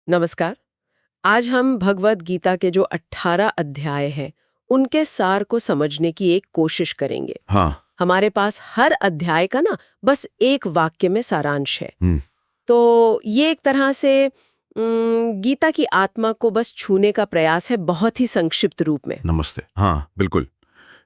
नमस्कार। आज हम भगवद गीता के जो 18 अध्याय हैं, उनके सार को समझने की एक कोशिश करेंगे। हाँ। हमारे पास हर अध्याय का ना बस एक वाक्य में सारांश है। हम्म। तो ये एक तरह से गीता की आत्मा को बस छूने का प्रयास है, बहुत ही संक्षिप्त रूप में। नमस्ते। हाँ, बिल्कुल।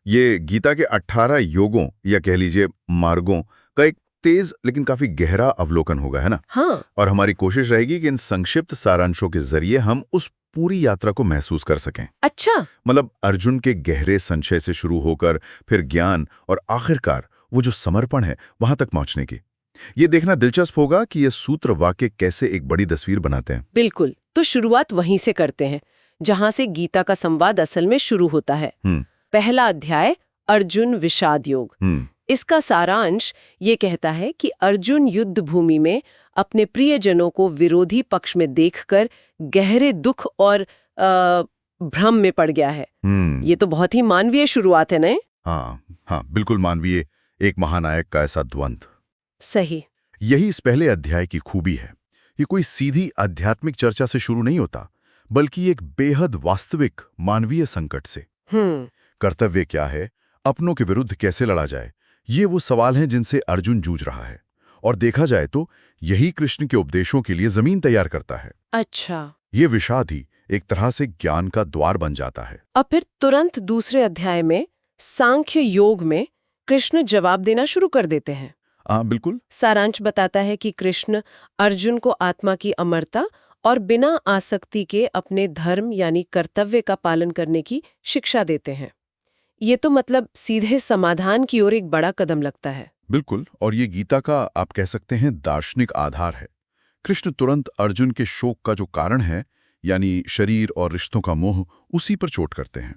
ये गीता के 18 योगों या कह लीजिए मार्गों का एक तेज लेकिन काफी गहरा अवलोकन होगा, है ना? हाँ। और हमारी कोशिश रहेगी कि इन संक्षिप्त सारांशों के जरिए हम उस पूरी यात्रा को महसूस कर सकें। अच्छा। मतलब अर्जुन के गहरे संशय से शुरू होकर फिर ज्ञान और आखिरकार वो जो समर्पण है वहां तक पहुंचने की। ये देखना दिलचस्प होगा कि ये सूत्र वाक्य कैसे एक बड़ी तस्वीर बनाते हैं। बिल्कुल। तो शुरुआत वहीं से करते हैं, जहां से गीता का संवाद असल में शुरू होता है। पहला अध्याय, अर्जुन विषाद योग। इसका सारांश ये कहता है कि अर्जुन युद्ध भूमि में अपने प्रियजनों को विरोधी पक्ष में देखकर गहरे दुख और भ्रम में पड़ गया है। ये तो बहुत ही मानवीय शुरुआत है ना? हाँ हाँ, बिल्कुल मानवीय। एक महानायक का ऐसा द्वंद्व। सही। यही इस पहले अध्याय की खूबी है। ये कोई सीधी आध्यात्मिक चर्चा से शुरू नहीं होता, बल्कि एक बेहद वास्तविक मानवीय संकट से। कर्तव्य क्या है, अपनों के विरुद्ध कैसे लड़ा जाए, ये वो सवाल हैं जिनसे अर्जुन जूझ रहा है। और देखा जाए तो यही कृष्ण के उपदेशों के लिए जमीन तैयार करता है। अच्छा। ये विषाद ही एक तरह से ज्ञान का द्वार बन जाता है। और फिर तुरंत दूसरे अध्याय में सांख्य योग में कृष्ण जवाब देना शुरू कर देते हैं। बिल्कुल। सारांश बताता है कि कृष्ण अर्जुन को आत्मा की अमरता और बिना आसक्ति के अपने धर्म यानी कर्तव्य का पालन करने की शिक्षा देते हैं। ये तो मतलब सीधे समाधान की ओर एक बड़ा कदम लगता है। बिल्कुल, और ये गीता का आप कह सकते हैं दार्शनिक आधार है। कृष्ण तुरंत अर्जुन के शोक का जो कारण है, यानी शरीर और रिश्तों का मोह, उसी पर चोट करते हैं।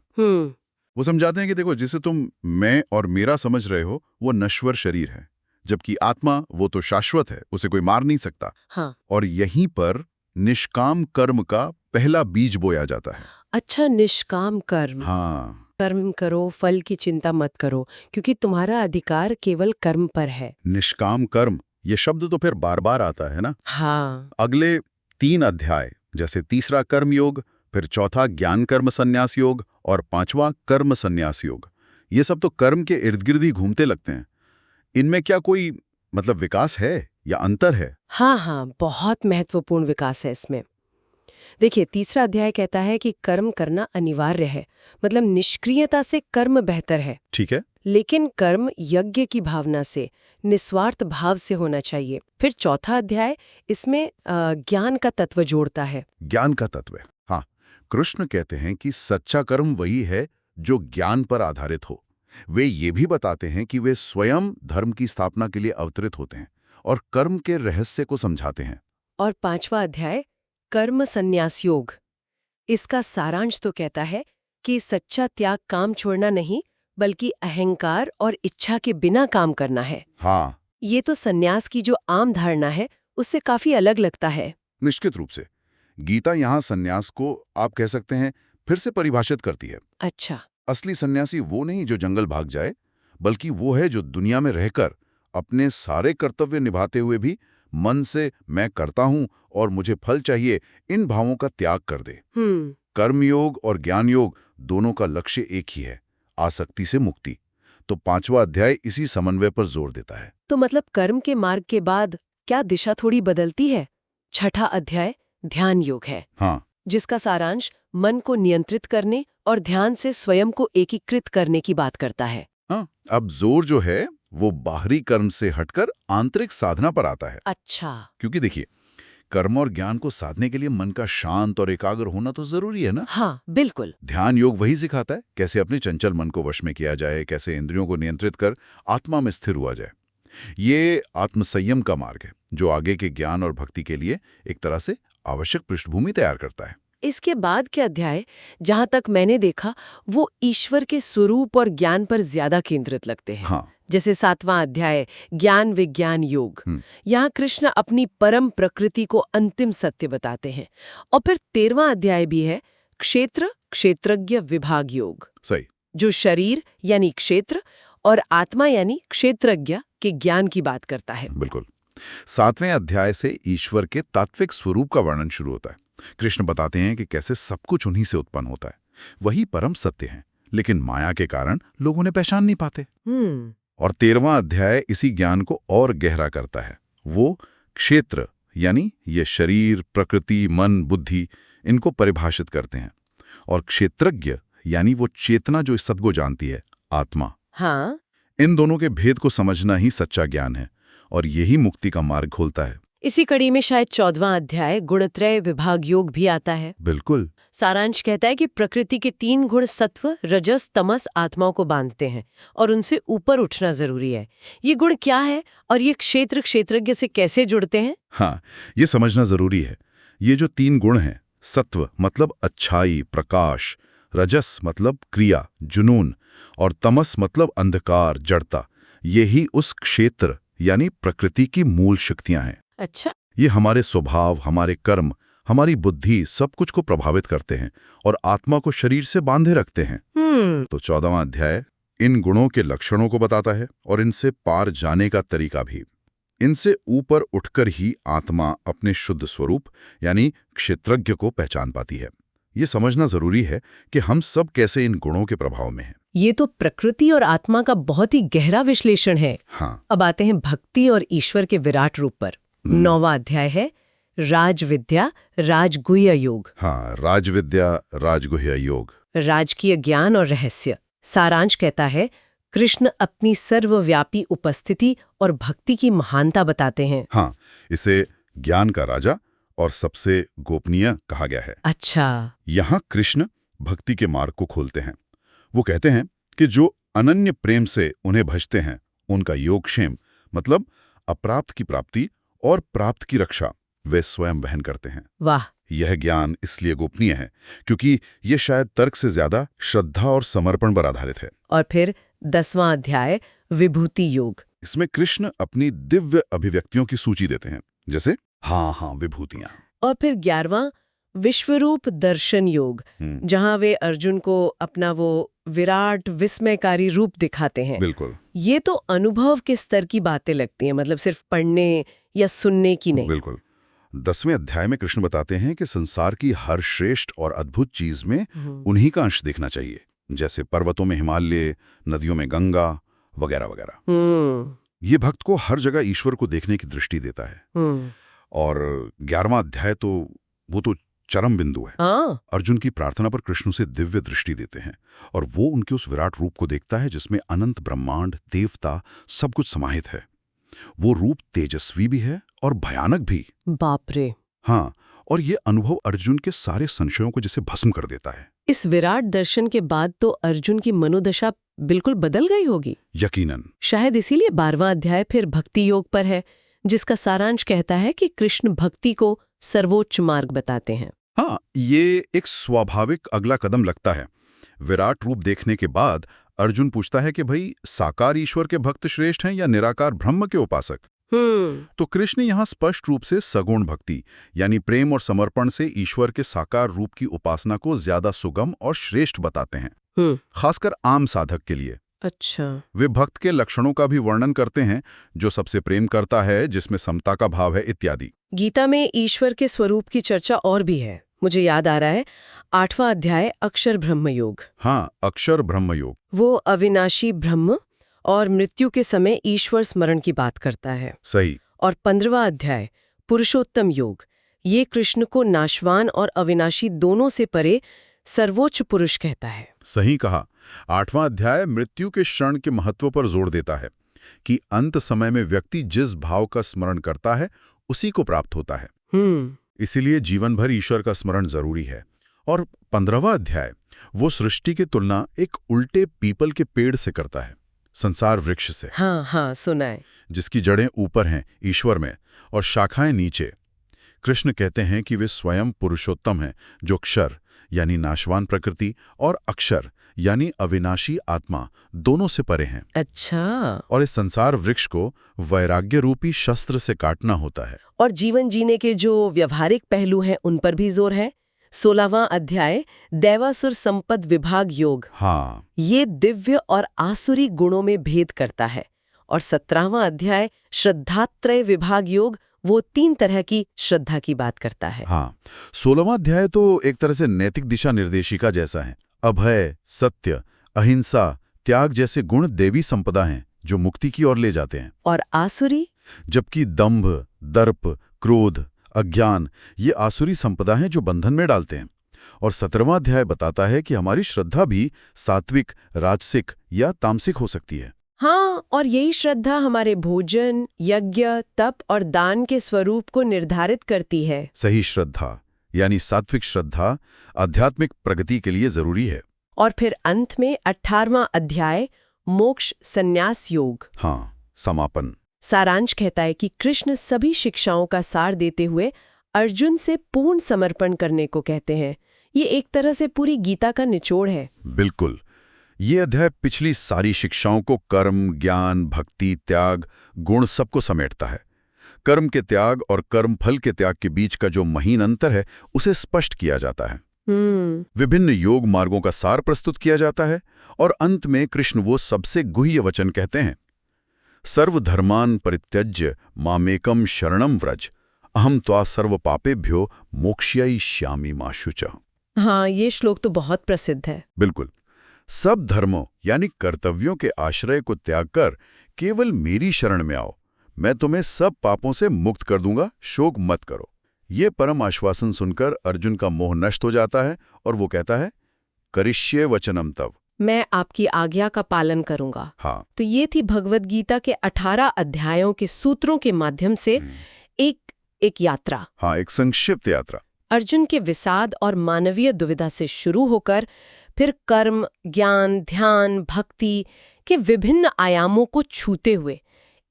वो समझाते हैं कि देखो, जिसे तुम मैं और मेरा समझ रहे हो वो नश्वर शरीर है, जबकि आत्मा वो तो शाश्वत है, उसे कोई मार नहीं सकता। हाँ। और यहीं पर निष्काम कर्म का पहला बीज बोया जाता है। अच्छा, निष्काम कर्म। हाँ। कर्म करो, फल की चिंता मत करो, क्योंकि तुम्हारा अधिकार केवल कर्म पर है। निष्काम कर्म, ये शब्द तो फिर बार बार आता है ना? हाँ। अगले 3 अध्याय, जैसे तीसरा कर्म योग, फिर चौथा ज्ञान कर्म संन्यास योग और 5वां कर्म संन्यास योग, ये सब तो कर्म के इर्द गिर्द ही घूमते लगते हैं। इनमें क्या कोई मतलब विकास है या अंतर है? हाँ हाँ, बहुत महत्वपूर्ण विकास है इसमें। देखिए, तीसरा अध्याय कहता है कि कर्म करना अनिवार्य है, मतलब निष्क्रियता से कर्म बेहतर है। ठीक है। लेकिन कर्म यज्ञ की भावना से, निस्वार्थ भाव से होना चाहिए। फिर चौथा अध्याय इसमें ज्ञान का तत्व जोड़ता है। ज्ञान का तत्व। हाँ, कृष्ण कहते हैं कि सच्चा कर्म वही है जो ज्ञान पर आधारित हो। वे ये भी बताते हैं कि वे स्वयं धर्म की स्थापना के लिए अवतरित होते हैं और कर्म के रहस्य को समझाते हैं। और 5वां अध्याय कर्म संन्यास योग, इसका सारांश तो कहता है कि सच्चा त्याग काम छोड़ना नहीं, बल्कि अहंकार और इच्छा के बिना काम करना है। हाँ, ये तो सन्यास की जो आम धारणा है उससे काफी अलग लगता है। निश्चित रूप से गीता यहाँ सन्यास को आप कह सकते हैं फिर से परिभाषित करती है। अच्छा। असली सन्यासी वो नहीं जो जंगल भाग जाए, बल्कि वो है जो दुनिया में रहकर अपने सारे कर्तव्य निभाते हुए भी मन से मैं करता हूं और मुझे फल चाहिए, इन भावों का त्याग कर दे। कर्मयोग और ज्ञान योग दोनों का लक्ष्य एक ही है, आसक्ति से मुक्ति। तो 5वां अध्याय इसी समन्वय पर जोर देता है। तो मतलब कर्म के मार्ग के बाद क्या दिशा थोड़ी बदलती है? छठा अध्याय ध्यान योग है। हाँ, जिसका सारांश मन को नियंत्रित करने और ध्यान से स्वयं को एकीकृत करने की बात करता है। हाँ, अब जोर जो है वो बाहरी कर्म से हटकर आंतरिक साधना पर आता है। अच्छा। क्योंकि देखिए, कर्म और ज्ञान को साधने के लिए मन का शांत और एकाग्र होना तो जरूरी है ना? हाँ, बिल्कुल। ध्यान योग वही सिखाता है कैसे अपने चंचल मन को वश में किया जाए, कैसे इंद्रियों को नियंत्रित कर आत्मा में स्थिर हुआ जाए। ये आत्मसंयम का मार्ग है जो आगे के ज्ञान और भक्ति के लिए एक तरह से आवश्यक पृष्ठभूमि तैयार करता है। इसके बाद के अध्याय, जहां तक मैंने देखा, वो ईश्वर के स्वरूप और ज्ञान पर ज्यादा केंद्रित लगते हैं। हाँ। जैसे 7वां अध्याय ज्ञान विज्ञान योग, यहाँ कृष्ण अपनी परम प्रकृति को अंतिम सत्य बताते हैं। और फिर 13वां अध्याय भी है क्षेत्र क्षेत्रज्ञ विभाग योग, सही। जो शरीर यानी क्षेत्र और आत्मा यानी क्षेत्रज्ञ के ज्ञान की बात करता है। बिल्कुल। 7वें अध्याय से ईश्वर के तात्विक स्वरूप का वर्णन शुरू होता है। कृष्ण बताते हैं कि कैसे सब कुछ उन्हीं से उत्पन्न होता है, वही परम सत्य है, लेकिन माया के कारण लोग उन्हें पहचान नहीं पाते। और 13वां अध्याय इसी ज्ञान को और गहरा करता है। वो क्षेत्र यानी ये शरीर, प्रकृति, मन, बुद्धि, इनको परिभाषित करते हैं, और क्षेत्रज्ञ यानी वो चेतना जो इस सबको जानती है, आत्मा। हाँ, इन दोनों के भेद को समझना ही सच्चा ज्ञान है, और यही मुक्ति का मार्ग खोलता है। इसी कड़ी में शायद 14वां अध्याय गुणत्रय विभाग योग भी आता है। बिल्कुल। सारांश कहता है कि प्रकृति के 3 गुण सत्व, रजस, तमस आत्माओं को बांधते हैं और उनसे ऊपर उठना जरूरी है। ये गुण क्या है और ये क्षेत्र क्षेत्रज्ञ से कैसे जुड़ते हैं? हाँ, ये समझना जरूरी है। ये जो 3 गुण हैं, सत्व मतलब अच्छाई, प्रकाश, रजस मतलब क्रिया, जुनून, और तमस मतलब अंधकार, जड़ता, यही उस क्षेत्र यानी प्रकृति की मूल शक्तियां हैं। अच्छा। ये हमारे स्वभाव, हमारे कर्म, हमारी बुद्धि, सब कुछ को प्रभावित करते हैं और आत्मा को शरीर से बांधे रखते हैं। तो 14वां अध्याय इन गुणों के लक्षणों को बताता है और इनसे पार जाने का तरीका भी। इनसे ऊपर उठकर ही आत्मा अपने शुद्ध स्वरूप यानी क्षेत्रज्ञ को पहचान पाती है। ये समझना जरूरी है कि हम सब कैसे इन गुणों के प्रभाव में हैं। ये तो प्रकृति और आत्मा का बहुत ही गहरा विश्लेषण है। हाँ। अब आते हैं भक्ति और ईश्वर के विराट रूप पर। 9वां अध्याय है राजविद्या राजगुह्य योग। हाँ, राजविद्या राजगुह्य योग। राजकीय ज्ञान और रहस्य। सारांश कहता है कृष्ण अपनी सर्वव्यापी उपस्थिति और भक्ति की महानता बताते हैं। हाँ, इसे ज्ञान का राजा और सबसे गोपनीय कहा गया है। अच्छा। यहाँ कृष्ण भक्ति के मार्ग को खोलते हैं। वो कहते हैं कि जो अनन्य प्रेम से उन्हें भजते हैं, उनका योगक्षेम मतलब अप्राप्त की प्राप्ति और प्राप्त की रक्षा वे स्वयं वहन करते हैं। वाह। यह ज्ञान इसलिए गोपनीय है क्योंकि ये शायद तर्क से ज्यादा श्रद्धा और समर्पण पर आधारित है। और फिर 10वां अध्याय विभूति योग। इसमें कृष्ण अपनी दिव्य अभिव्यक्तियों की सूची देते हैं, जैसे हाँ विभूतियां। और फिर 11वां विश्वरूप दर्शन योग, जहां वे अर्जुन को अपना वो विराट विस्मयकारी रूप दिखाते हैं। बिल्कुल। ये तो अनुभव के स्तर की बातें लगती हैं, मतलब सिर्फ पढ़ने या सुनने की नहीं। बिल्कुल। 10वें अध्याय में कृष्ण बताते हैं कि संसार की हर श्रेष्ठ और अद्भुत चीज में उन्हीं का अंश दिखना चाहिए, जैसे पर्वतों में हिमालय, नदियों में गंगा वगैरह वगैरह। ये भक्त को हर जगह ईश्वर को देखने की दृष्टि देता है। और 11वां अध्याय तो वो तो चरम बिंदु है। अर्जुन की प्रार्थना पर कृष्ण उसे दिव्य दृष्टि देते हैं और वो उनके उस विराट रूप को देखता है जिसमें अनंत ब्रह्मांड, देवता, सब कुछ समाहित है। वो रूप तेजस्वी भी है और भयानक भी। बाप रे। हाँ, और ये अनुभव अर्जुन के सारे संशयों को जैसे भस्म कर देता है। इस विराट दर्शन के बाद तो अर्जुन की मनोदशा बिल्कुल बदल गई होगी। यकीनन। शायद इसीलिए 12वां अध्याय फिर भक्ति योग पर है, जिसका सारांश कहता है कि कृष्ण भक्ति को सर्वोच्च मार्ग बताते हैं। हाँ, ये एक स्वाभाविक अगला कदम लगता है। विराट रूप देखने के बाद अर्जुन पूछता है कि भाई साकार ईश्वर के भक्त श्रेष्ठ हैं या निराकार ब्रह्म के उपासक? तो कृष्ण यहाँ स्पष्ट रूप से सगुण भक्ति यानी प्रेम और समर्पण से ईश्वर के साकार रूप की उपासना को ज्यादा सुगम और श्रेष्ठ बताते हैं, खासकर आम साधक के लिए। अच्छा। वे भक्त के लक्षणों का भी वर्णन करते हैं, जो सबसे प्रेम करता है, जिसमें समता का भाव है, इत्यादि। गीता में ईश्वर के स्वरूप की चर्चा और भी है। मुझे याद आ रहा है 8वां अध्याय अक्षर ब्रह्म योग। हाँ, अक्षर ब्रह्म योग। वो अविनाशी ब्रह्म और मृत्यु के समय ईश्वर स्मरण की बात करता है। सही। और 15वां अध्याय पुरुषोत्तम योग, ये कृष्ण को नाशवान और अविनाशी दोनों से परे सर्वोच्च पुरुष कहता है। सही कहा। 8वां अध्याय मृत्यु के क्षण के महत्व पर जोर देता है कि अंत समय में व्यक्ति जिस भाव का स्मरण करता है उसी को प्राप्त होता है। इसीलिए जीवन भर ईश्वर का स्मरण जरूरी है। और 15वां अध्याय वो सृष्टि की तुलना एक उल्टे पीपल के पेड़ से करता है, संसार वृक्ष से। हाँ, सुना है। जिसकी जड़ें ऊपर हैं ईश्वर में और शाखाएं नीचे। कृष्ण कहते हैं कि वे स्वयं पुरुषोत्तम हैं, जो क्षर यानी नाशवान प्रकृति और अक्षर यानी अविनाशी आत्मा दोनों से परे हैं। अच्छा। और इस संसार वृक्ष को वैराग्य रूपी शस्त्र से काटना होता है। और जीवन जीने के जो व्यवहारिक पहलू हैं उन पर भी जोर है। 16वां अध्याय दैवासुर संपद विभाग योग। हाँ, ये दिव्य और आसुरी गुणों में भेद करता है और 17वां अध्याय श्रद्धात्रय विभाग योग, वो 3 तरह की श्रद्धा की बात करता है। हाँ, 16वां अध्याय तो एक तरह से नैतिक दिशा निर्देशिका जैसा है। अभय, सत्य, अहिंसा, त्याग जैसे गुण देवी संपदा हैं जो मुक्ति की ओर ले जाते हैं। और आसुरी? जबकि दंभ, दर्प, क्रोध, अज्ञान ये आसुरी संपदा हैं जो बंधन में डालते हैं। और 17वां अध्याय बताता है कि हमारी श्रद्धा भी सात्विक, राजसिक या तामसिक हो सकती है। हाँ, और यही श्रद्धा हमारे भोजन, यज्ञ, तप और दान के स्वरूप को निर्धारित करती है। सही श्रद्धा यानी सात्विक श्रद्धा आध्यात्मिक प्रगति के लिए जरूरी है। और फिर अंत में 18वां अध्याय मोक्ष संन्यास योग। हाँ, समापन। सारांश कहता है कि कृष्ण सभी शिक्षाओं का सार देते हुए अर्जुन से पूर्ण समर्पण करने को कहते हैं। ये एक तरह से पूरी गीता का निचोड़ है। बिल्कुल। ये अध्याय पिछली सारी शिक्षाओं को कर्म, ज्ञान, भक्ति, त्याग, गुण सबको समेटता है। कर्म के त्याग और कर्म फल के त्याग के बीच का जो महीन अंतर है उसे स्पष्ट किया जाता है। विभिन्न योग मार्गों का सार प्रस्तुत किया जाता है और अंत में कृष्ण वो सबसे गुह्य वचन कहते हैं, सर्वधर्मान परित्यज्य मामेकम शरणम व्रज अहम त्वा सर्व पापेभ्यो मोक्ष्ययिष्यामि मा शुचः। हाँ, ये श्लोक तो बहुत प्रसिद्ध है। बिल्कुल। सब धर्मों यानी कर्तव्यों के आश्रय को त्याग कर केवल मेरी शरण में आओ, मैं तुम्हें सब पापों से मुक्त कर दूंगा, शोक मत करो। ये परम आश्वासन सुनकर अर्जुन का मोह नष्ट हो जाता है और वो कहता है, करिष्ये वचनम तव, मैं आपकी आज्ञा का पालन करूंगा। हाँ। तो ये थी भगवद गीता के 18 अध्यायों के सूत्रों के माध्यम से एक यात्रा। हाँ, एक संक्षिप्त यात्रा। अर्जुन के विषाद और मानवीय दुविधा से शुरू होकर फिर कर्म, ज्ञान, ध्यान, भक्ति के विभिन्न आयामों को छूते हुए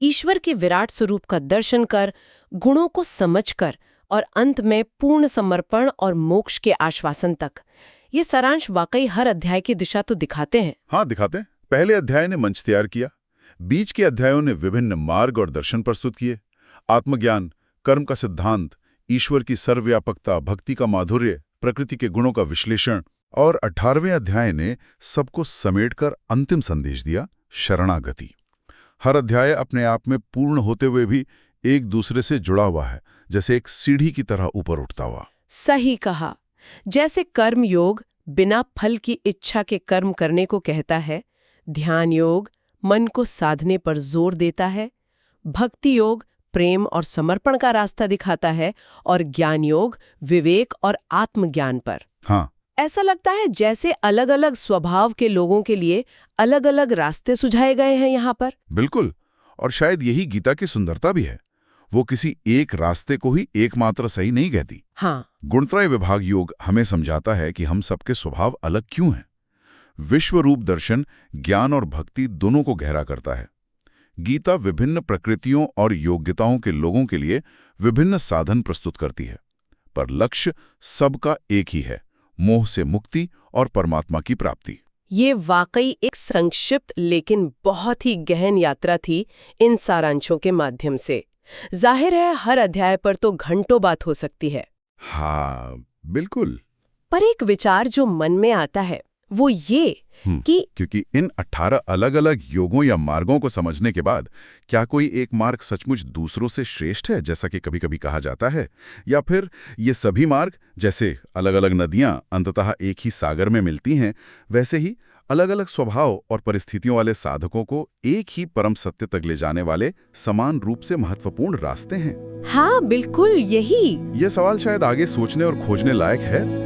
ईश्वर के विराट स्वरूप का दर्शन कर, गुणों को समझकर और अंत में पूर्ण समर्पण और मोक्ष के आश्वासन तक। ये सारांश वाकई हर अध्याय की दिशा तो दिखाते हैं। हाँ, दिखाते हैं। पहले अध्याय ने मंच तैयार किया, बीच के अध्यायों ने विभिन्न मार्ग और दर्शन प्रस्तुत किए, आत्मज्ञान, कर्म का सिद्धांत, ईश्वर की सर्वव्यापकता, भक्ति का माधुर्य, प्रकृति के गुणों का विश्लेषण, और 18वें अध्याय ने सबको समेटकर अंतिम संदेश दिया, शरणागति। हर अध्याय अपने आप में पूर्ण होते हुए भी एक दूसरे से जुड़ा हुआ है, जैसे एक सीढ़ी की तरह ऊपर उठता हुआ। सही कहा। जैसे कर्म योग बिना फल की इच्छा के कर्म करने को कहता है, ध्यान योग मन को साधने पर जोर देता है, भक्ति योग प्रेम और समर्पण का रास्ता दिखाता है, और ज्ञान योग विवेक और आत्मज्ञान पर। हाँ, ऐसा लगता है जैसे अलग अलग स्वभाव के लोगों के लिए अलग अलग रास्ते सुझाए गए हैं यहाँ पर। बिल्कुल। और शायद यही गीता की सुंदरता भी है, वो किसी एक रास्ते को ही एकमात्र सही नहीं कहती। हाँ, गुणत्रय विभाग योग हमें समझाता है कि हम सबके स्वभाव अलग क्यों हैं। विश्व रूप दर्शन ज्ञान और भक्ति दोनों को गहरा करता है। गीता विभिन्न प्रकृतियों और योग्यताओं के लोगों के लिए विभिन्न साधन प्रस्तुत करती है, पर लक्ष्य सबका एक ही है, मोह से मुक्ति और परमात्मा की प्राप्ति। ये वाकई एक संक्षिप्त लेकिन बहुत ही गहन यात्रा थी इन सारांशों के माध्यम से। जाहिर है हर अध्याय पर तो घंटों बात हो सकती है। हाँ, बिल्कुल। पर एक विचार जो मन में आता है वो ये कि क्योंकि इन 18 अलग अलग योगों या मार्गों को समझने के बाद क्या कोई एक मार्ग सचमुच दूसरों से श्रेष्ठ है, जैसा कि कभी-कभी कहा जाता है, या फिर ये सभी मार्ग जैसे अलग अलग नदियां अंततः एक ही सागर में मिलती हैं, वैसे ही अलग अलग स्वभाव और परिस्थितियों वाले साधकों को एक ही परम सत्य तक ले जाने वाले समान रूप से महत्वपूर्ण रास्ते हैं। हाँ, बिल्कुल यही। ये सवाल शायद आगे सोचने और खोजने लायक है।